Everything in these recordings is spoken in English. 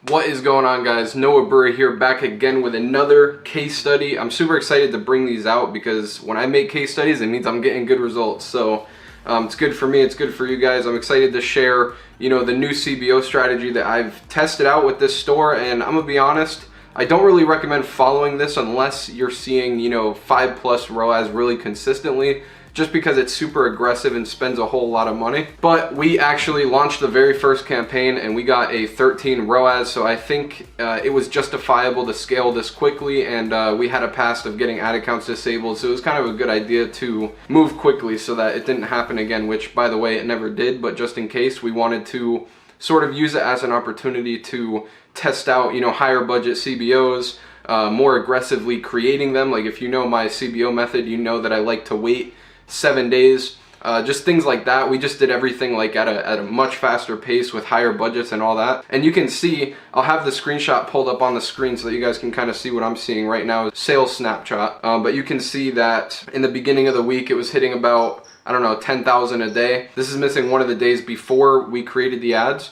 What is going on, guys? Noah Burry here, back again with another case study. I'm super excited to bring these out because when I make case studies, it means I'm getting good results. So it's good for me, it's good for you guys. I'm excited to share, the new CBO strategy that I've tested out with this store, and I'm gonna be honest, I don't really recommend following this unless you're seeing, 5+ ROAS really consistently, just because it's super aggressive and spends a whole lot of money. But we actually launched the very first campaign and we got a 13 ROAS, so I think it was justifiable to scale this quickly, and we had a past of getting ad accounts disabled, so it was kind of a good idea to move quickly so that it didn't happen again, which, by the way, it never did, but just in case, we wanted to sort of use it as an opportunity to test out, higher budget CBOs, more aggressively creating them. Like, if you know my CBO method, you know that I like to wait 7 days, just things like that. We just did everything like at a much faster pace with higher budgets and all that. And you can see, I'll have the screenshot pulled up on the screen so that you guys can kind of see what I'm seeing right now. Sales snapshot, but you can see that in the beginning of the week it was hitting about, I don't know, 10,000 a day. This is missing one of the days before we created the ads.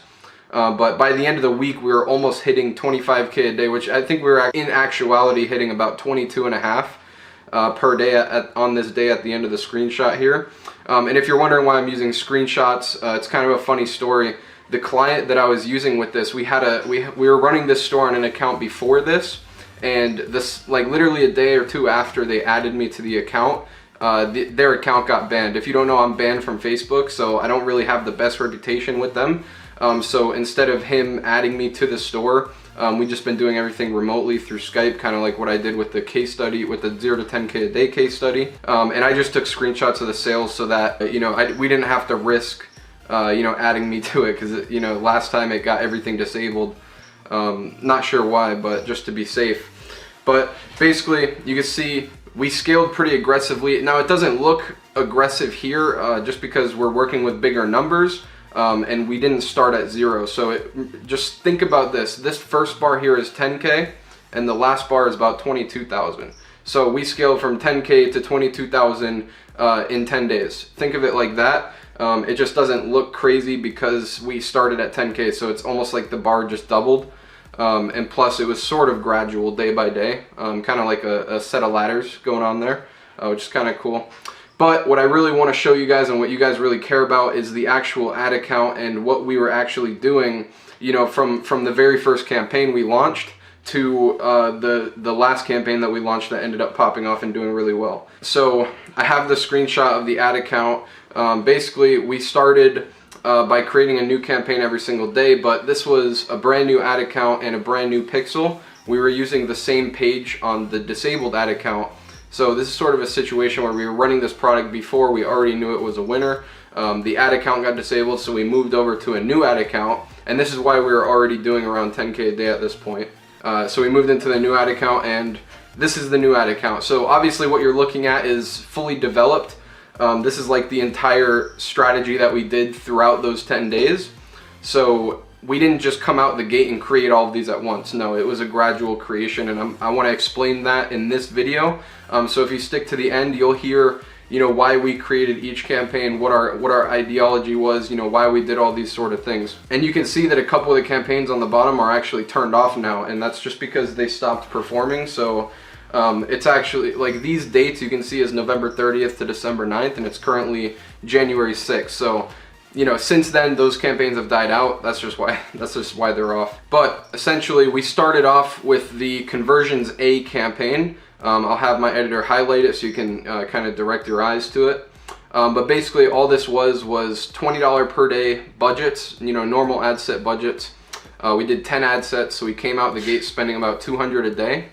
But by the end of the week, we were almost hitting 25K a day, which I think we were in actuality hitting about 22.5 per day on this day at the end of the screenshot here. And if you're wondering why I'm using screenshots, it's kind of a funny story. The client that I was using with this, we were running this store on an account before this, and this, like, literally a day or two after they added me to the account, their account got banned. If you don't know, I'm banned from Facebook, so I don't really have the best reputation with them. So instead of him adding me to the store, we've just been doing everything remotely through Skype, kind of like what I did with the case study, with the 0 to 10K a day case study. And I just took screenshots of the sales so that, we didn't have to risk, adding me to it, because, last time it got everything disabled. Not sure why, but just to be safe. But basically, you can see we scaled pretty aggressively. Now, it doesn't look aggressive here, just because we're working with bigger numbers. And we didn't start at 0. So just think about this. This first bar here is 10K, and the last bar is about 22,000. So we scaled from 10K to 22,000 in 10 days. Think of it like that. It just doesn't look crazy because we started at 10K, so it's almost like the bar just doubled. And plus, it was sort of gradual day by day, kind of like a set of ladders going on there, which is kind of cool. But what I really want to show you guys, and what you guys really care about, is the actual ad account and what we were actually doing, from the very first campaign we launched to the last campaign that we launched that ended up popping off and doing really well. So I have the screenshot of the ad account. Basically, we started by creating a new campaign every single day, but this was a brand new ad account and a brand new pixel. We were using the same page on the disabled ad account. So this is sort of a situation where we were running this product before, we already knew it was a winner. The ad account got disabled, so we moved over to a new ad account, and this is why we were already doing around 10K a day at this point. So we moved into the new ad account, and this is the new ad account. So obviously what you're looking at is fully developed. This is like the entire strategy that we did throughout those 10 days. So we didn't just come out the gate and create all of these at once. No, it was a gradual creation, and I want to explain that in this video. So if you stick to the end, you'll hear, why we created each campaign, what our ideology was, why we did all these sort of things. And you can see that a couple of the campaigns on the bottom are actually turned off now, and that's just because they stopped performing. So it's actually, like, these dates you can see is November 30th to December 9th, and it's currently January 6th. So since then, those campaigns have died out. That's just why they're off. But essentially, we started off with the Conversions A campaign. I'll have my editor highlight it so you can kind of direct your eyes to it. But basically, all this was $20 per day budgets, normal ad set budgets. We did 10 ad sets, so we came out the gate spending about $200 a day.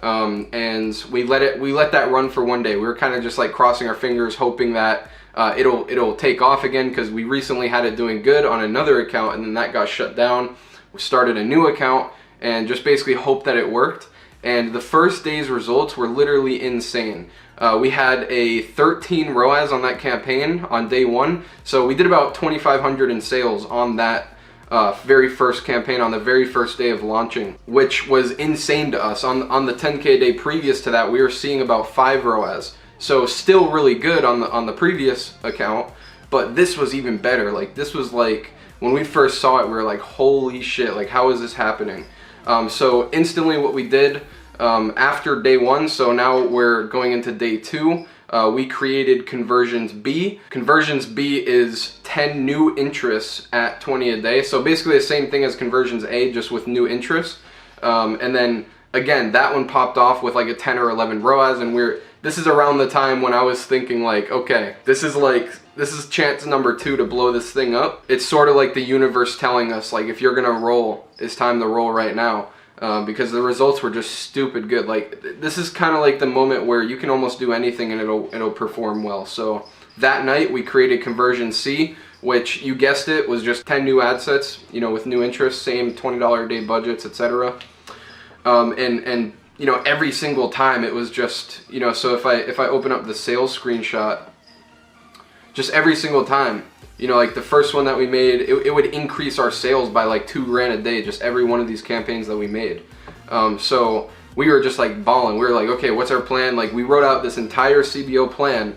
And we let that run for one day. We were kind of just like crossing our fingers, hoping that it'll take off again, because we recently had it doing good on another account, and then that got shut down. We started a new account and just basically hoped that it worked. And the first day's results were literally insane. We had a 13 ROAS on that campaign on day 1, so we did about 2,500 in sales on that very first campaign, on the very first day of launching, which was insane to us. On the 10K day previous to that, we were seeing about 5 ROAS. So still really good on the previous account, but this was even better. Like, this was like when we first saw it, we were like, holy shit, like how is this happening? So instantly what we did after day 1, so now we're going into day 2, we created Conversions B. Conversions B is 10 new interests at 20 a day. So basically the same thing as Conversions A, just with new interests. And then again, that one popped off with like a 10 or 11 ROAS, and this is around the time when I was thinking like, okay, this is chance number 2 to blow this thing up. It's sort of like the universe telling us, like, if you're gonna roll, it's time to roll right now. Because the results were just stupid good. Like, this is kind of like the moment where you can almost do anything and it'll perform well. So that night we created Conversion C, which, you guessed it, was just 10 new ad sets, you know, with new interests, same $20 a day budgets, etc. And you know, every single time it was just, you know, so if I open up the sales screenshot, just every single time, you know, like the first one that we made, it would increase our sales by like $2,000 a day, just every one of these campaigns that we made. So we were just like balling. We were like, okay, what's our plan? Like, we wrote out this entire CBO plan,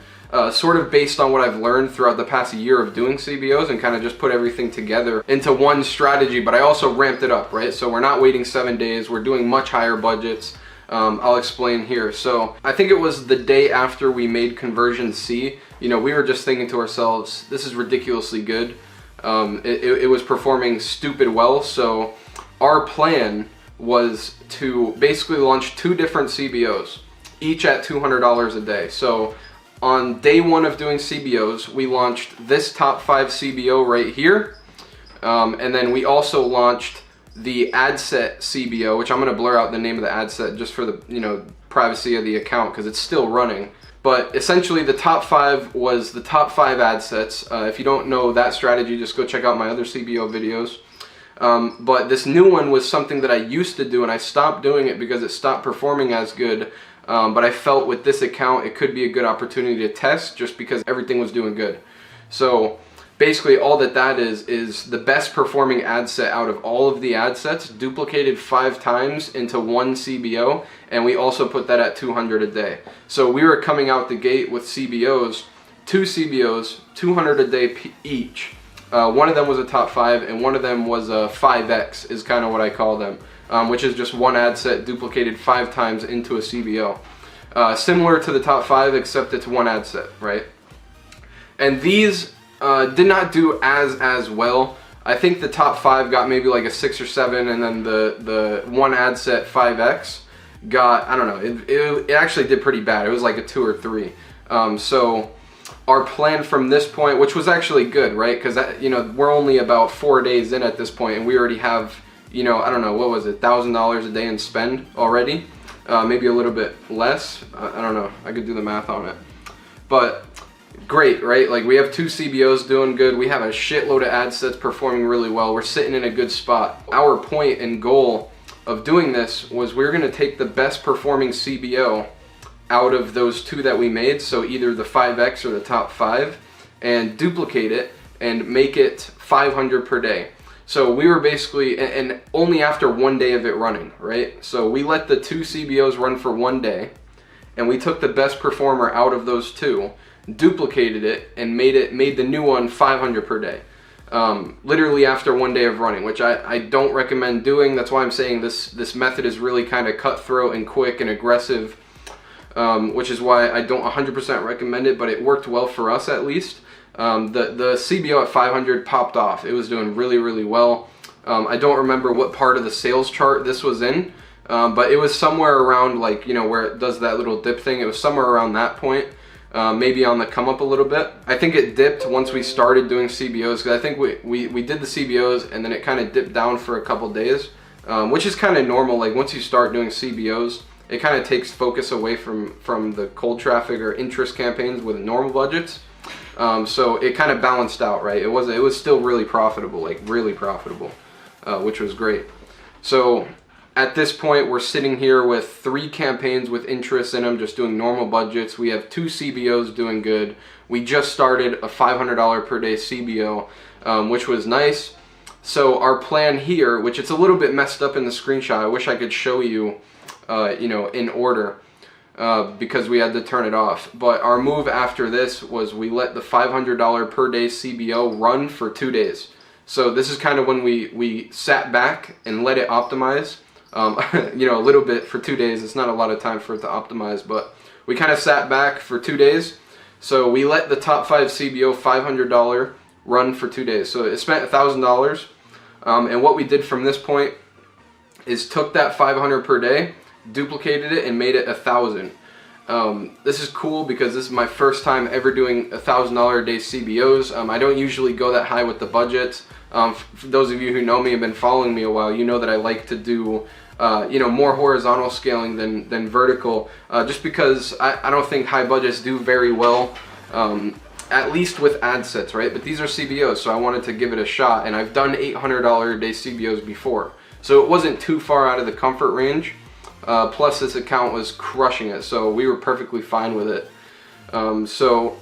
sort of based on what I've learned throughout the past year of doing CBOs, and kind of just put everything together into one strategy. But I also ramped it up, right? So we're not waiting 7 days. We're doing much higher budgets. I'll explain here. So I think it was the day after we made Conversion C, you know, we were just thinking to ourselves, this is ridiculously good. It was performing stupid well. So our plan was to basically launch 2 different CBOs, each at $200 a day. So on day 1 of doing CBOs, we launched this top 5 CBO right here. And then we also launched the ad set CBO, which I'm going to blur out the name of the ad set just for the, you know, privacy of the account, because it's still running. But essentially the top 5 was the top 5 ad sets. If you don't know that strategy, just go check out my other CBO videos. But this new one was something that I used to do, and I stopped doing it because it stopped performing as good. But I felt with this account it could be a good opportunity to test, just because everything was doing good. So basically all that is the best performing ad set out of all of the ad sets, duplicated 5 times into one CBO, and we also put that at $200 a day. So we were coming out the gate with CBOs, 2 CBOs, $200 a day each. One of them was a top 5, and one of them was a 5X, is kind of what I call them, which is just one ad set duplicated 5 times into a CBO. Similar to the top 5, except it's one ad set, right? And these did not do as well. I think the top 5 got maybe like a 6 or 7, and then the one ad set 5X got, I don't know, it actually did pretty bad. It was like a 2 or 3. So our plan from this point, which was actually good, right? Because, you know, we're only about 4 days in at this point, and we already have, you know, I don't know, what was it, $1,000 a day in spend already? Maybe a little bit less. I don't know. I could do the math on it. But great, right? Like, we have 2 CBOs doing good. We have a shitload of ad sets performing really well. We're sitting in a good spot. Our point and goal of doing this was we were going to take the best performing CBO out of those 2 that we made, so either the 5X or the top 5, and duplicate it and make it 500 per day. So we were basically, and only after 1 day of it running, right? So we let the 2 CBOs run for 1 day, and we took the best performer out of those 2, duplicated it, and made the new one 500 per day. Literally after 1 day of running, which I don't recommend doing. That's why I'm saying this method is really kind of cutthroat and quick and aggressive, which is why I don't 100% recommend it, but it worked well for us at least. The CBO at 500 popped off. It was doing really, really well. I don't remember what part of the sales chart this was in, but it was somewhere around, like, you know, where it does that little dip thing. It was somewhere around that point. Maybe on the come up a little bit. I think it dipped once we started doing CBOs, because I think we did the CBOs and then it kind of dipped down for a couple days, which is kind of normal. Like, once you start doing CBOs, it kind of takes focus away from the cold traffic or interest campaigns with normal budgets. So it kind of balanced out, right? It was still really profitable, like really profitable, which was great. So at this point, we're sitting here with 3 campaigns with interest in them, just doing normal budgets. We have 2 CBOs doing good. We just started a $500 per day CBO, which was nice. So our plan here, which it's a little bit messed up in the screenshot, I wish I could show you, you know, in order, because we had to turn it off. But our move after this was we let the $500 per day CBO run for 2 days. So this is kind of when we sat back and let it optimize, you know, a little bit for 2 days. It's not a lot of time for it to optimize, but we kind of sat back for 2 days. So we let the top 5 CBO $500 run for 2 days. So it spent $1,000. And what we did from this point is took that 500 per day, duplicated it, and made it 1,000. This is cool because this is my first time ever doing $1,000 a day CBOs. I don't usually go that high with the budgets. For those of you who know me and been following me a while, you know that I like to do you know, more horizontal scaling than vertical, just because I don't think high budgets do very well, at least with ad sets, right? But these are CBOs, so I wanted to give it a shot, and I've done $800 a day CBOs before, so it wasn't too far out of the comfort range. Plus this account was crushing it, so we were perfectly fine with it. So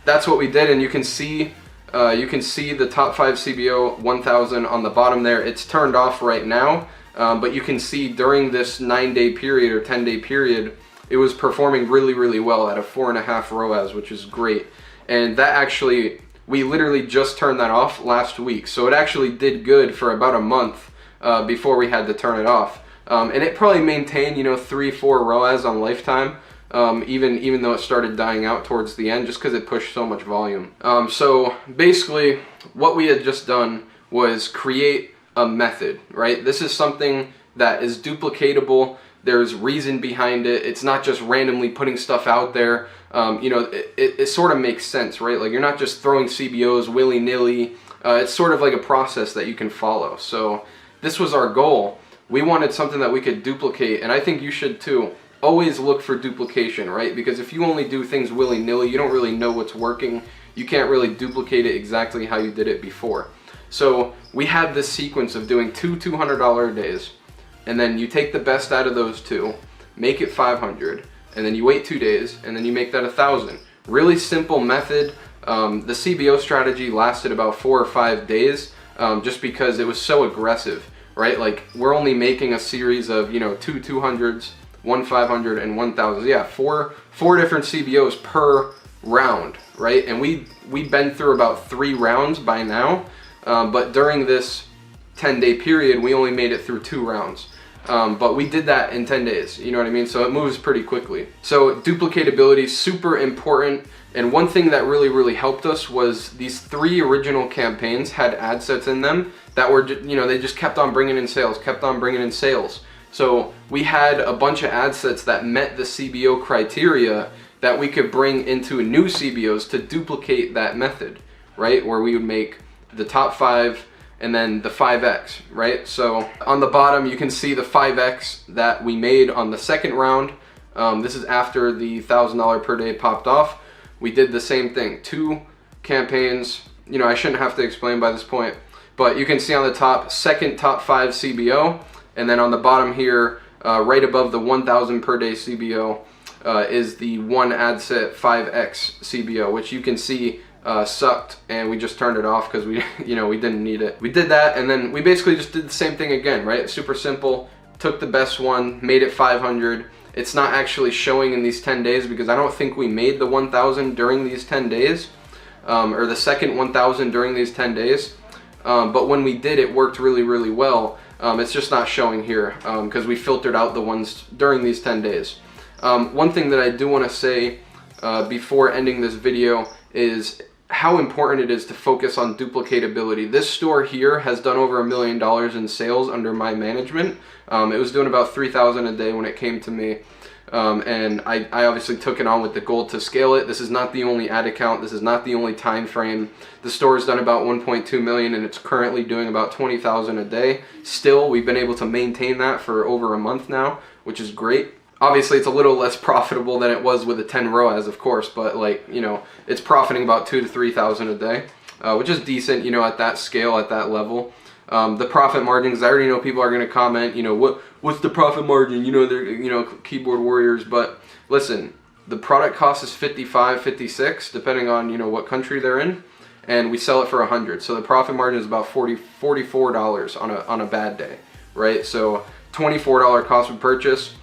that's what we did, and you can see the top 5 CBO 1,000 on the bottom there. It's turned off right now, but you can see during this 9-day period or 10-day period, it was performing really, really well at a 4.5 ROAS, which is great. And that actually, we literally just turned that off last week, so it actually did good for about a month before we had to turn it off. And it probably maintained, you know, 3-4 ROAS on lifetime, even though it started dying out towards the end, just because it pushed so much volume. So basically, what we had just done was create a method, right? This is something that is duplicatable. There's reason behind it. It's not just randomly putting stuff out there. You know, it sort of makes sense, right? Like, you're not just throwing CBOs willy-nilly. It's sort of like a process that you can follow. So this was our goal. We wanted something that we could duplicate, and I think you should too. Always look for duplication, right? Because if you only do things willy-nilly, you don't really know what's working. You can't really duplicate it exactly how you did it before. So we had this sequence of doing 2 $200 days, and then you take the best out of those 2, make it 500, and then you wait 2 days, and then you make that 1,000. Really simple method. The CBO strategy lasted about 4 or 5 days, just because it was so aggressive, right? Like, we're only making a series of, you know, 2 200s, 1 500, and 1,000. Yeah, four different CBOs per round, right? And we've been through about 3 rounds by now, but during this 10-day period, we only made it through 2 rounds. But we did that in 10 days, you know what I mean? So it moves pretty quickly. So duplicatability is super important. And one thing that really, really helped us was these 3 original campaigns had ad sets in them that were, you know, they just kept on bringing in sales, kept on bringing in sales. So we had a bunch of ad sets that met the CBO criteria that we could bring into new CBOs to duplicate that method, right? Where we would make the top 5 and then the 5x, right? So on the bottom, you can see the 5x that we made on the second round. This is after the $1,000 per day popped off. We did the same thing, 2 campaigns. You know, I shouldn't have to explain by this point, but you can see on the top, second top 5 CBO, and then on the bottom here, right above the 1,000 per day CBO, is the 1 ad set 5x CBO, which you can see sucked, and we just turned it off because we, you know, we didn't need it. We did that, and then we basically just did the same thing again, right? Super simple. Took the best one, made it 500. It's not actually showing in these 10 days because I don't think we made the 1,000 during these 10 days, or the second 1,000 during these 10 days. But when we did, it worked really, really well. It's just not showing here because we filtered out the ones during these 10 days. One thing that I do want to say before ending this video is how important it is to focus on duplicatability. This store here has done over $1 million in sales under my management. It was doing about 3,000 a day when it came to me. And I obviously took it on with the goal to scale it. This is not the only ad account. This is not the only time frame. The store has done about 1.2 million and it's currently doing about 20,000 a day. Still, we've been able to maintain that for over a month now, which is great. Obviously, it's a little less profitable than it was with a 10 ROAS, of course, but like, you know, it's profiting about 2,000 to 3,000 a day, which is decent, you know, at that scale, at that level. The profit margins, I already know people are going to comment, you know, what's the profit margin? You know, they're, you know, keyboard warriors, but listen, the product cost is 55, 56, depending on, you know, what country they're in, and we sell it for 100. So the profit margin is about $44 on a bad day, right? So $24 cost of purchase,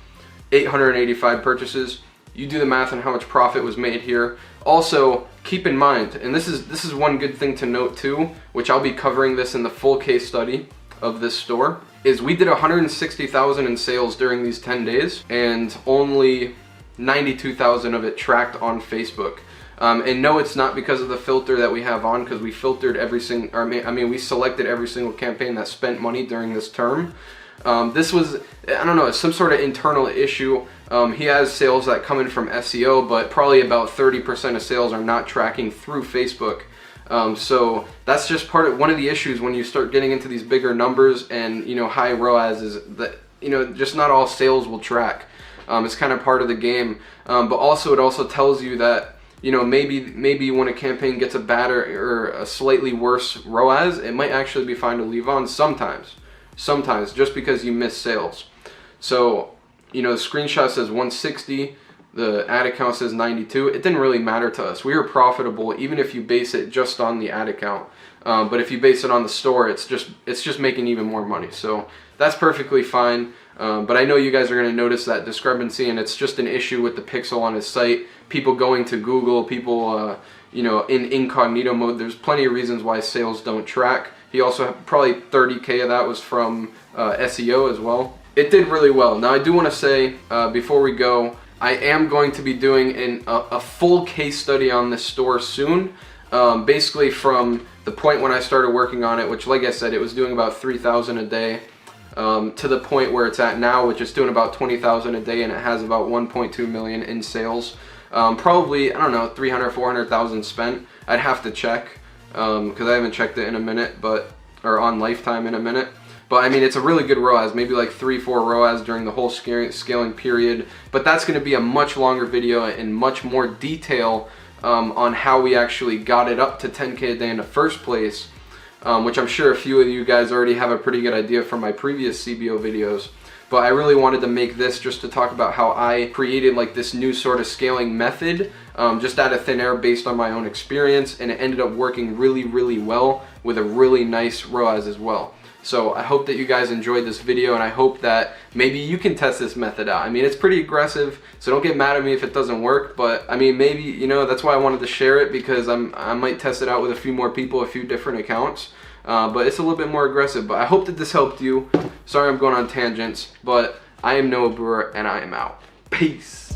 885 purchases. You do the math on how much profit was made here. Also, keep in mind, and this is one good thing to note too, which I'll be covering this in the full case study of this store, is we did 160,000 in sales during these 10 days, and only 92,000 of it tracked on Facebook. And no, it's not because of the filter that we have on, because we filtered every single, I mean, we selected every single campaign that spent money during this term. This was, I don't know, some sort of internal issue. He has sales that come in from SEO, but probably about 30% of sales are not tracking through Facebook. So that's just one of the issues when you start getting into these bigger numbers and, you know, high ROAS, is that, you know, just not all sales will track. It's kind of part of the game. But also, it also tells you that, you know, maybe when a campaign gets a bad or a slightly worse ROAS, it might actually be fine to leave on sometimes, just because you miss sales. So, you know, the screenshot says 160, the ad account says 92. It didn't really matter to us. We were profitable even if you base it just on the ad account. But if you base it on the store, it's just making even more money. So that's perfectly fine. But I know you guys are going to notice that discrepancy, and it's just an issue with the pixel on his site. People going to Google, people you know, in incognito mode. There's plenty of reasons why sales don't track. He also had probably 30K of that was from SEO as well. It did really well. Now I do want to say before we go, I am going to be doing a full case study on this store soon. Basically from the point when I started working on it, which, like I said, it was doing about 3,000 a day, to the point where it's at now, which is doing about 20,000 a day, and it has about 1.2 million in sales. Probably, I don't know, 300, 400,000 spent. I'd have to check, because I haven't checked it in a minute, or on Lifetime in a minute. But I mean, it's a really good ROAS, maybe like 3-4 ROAS during the whole scaling period. But that's going to be a much longer video and much more detail on how we actually got it up to 10K a day in the first place, which I'm sure a few of you guys already have a pretty good idea from my previous CBO videos. But I really wanted to make this just to talk about how I created like this new sort of scaling method, just out of thin air based on my own experience, and it ended up working really, really well with a really nice ROAS as well. So I hope that you guys enjoyed this video, and I hope that maybe you can test this method out. I mean, it's pretty aggressive, so don't get mad at me if it doesn't work, but I mean, maybe, you know, that's why I wanted to share it, because I might test it out with a few more people, a few different accounts. But it's a little bit more aggressive. But I hope that this helped you. Sorry I'm going on tangents, but I am Noah Brewer, and I am out. Peace.